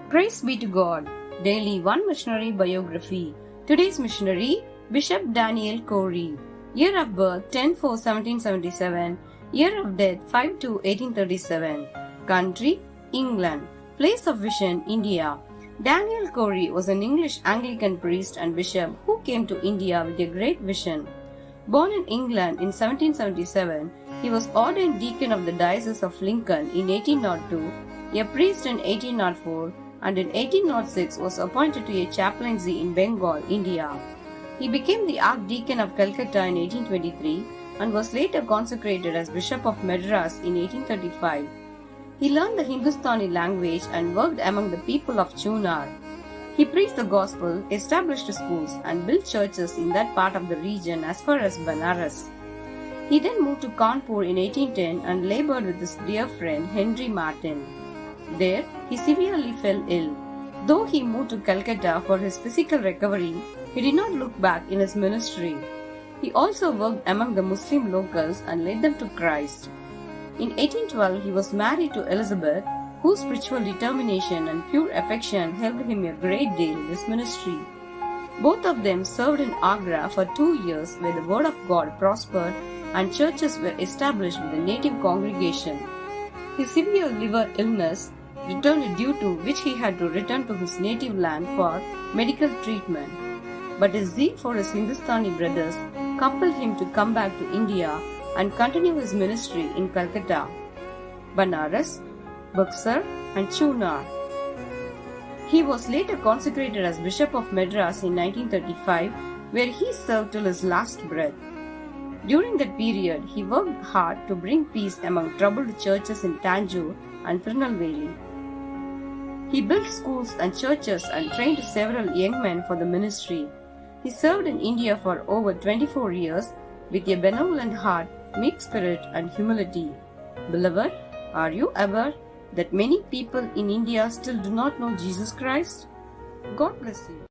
Praise be to God. Daily One Missionary Biography. Today's missionary, Bishop Daniel Corey. Year of birth 10-4-1777. Year of death 5-2-1837. Country, England. Place of vision, India. Daniel Corey was an English Anglican priest and bishop who came to India with a great vision. Born in England in 1777, he was ordained deacon of the Diocese of Lincoln in 1802, a priest in 1804, and in 1806 was appointed to a chaplaincy in Bengal, India. He became the Archdeacon of Calcutta in 1823 and was later consecrated as Bishop of Madras in 1835. He learned the Hindustani language and worked among the people of Chunar. He preached the gospel, established schools, and built churches in that part of the region as far as Banaras. He then moved to Kanpur in 1810 and labored with his dear friend Henry Martin. There, he severely fell ill. Though he moved to Calcutta for his physical recovery, he did not look back in his ministry. He also worked among the Muslim locals and led them to Christ. In 1812, he was married to Elizabeth, whose spiritual determination and pure affection helped him a great deal in his ministry. Both of them served in Agra for 2 years, where the word of God prospered and churches were established with a native congregation. His severe liver illness returned, due to which he had to return to his native land for medical treatment. But his zeal for his Hindustani brothers compelled him to come back to India and continue his ministry in Calcutta, Banaras, Buxar, and Chunar. He was later consecrated as Bishop of Madras in 1935, where he served till his last breath. During that period, he worked hard to bring peace among troubled churches in Tanjore and Tirunelveli. He built schools and churches and trained several young men for the ministry. He served in India for over 24 years with a benevolent heart, meek spirit, and humility. Beloved, are you aware that many people in India still do not know Jesus Christ? God bless you.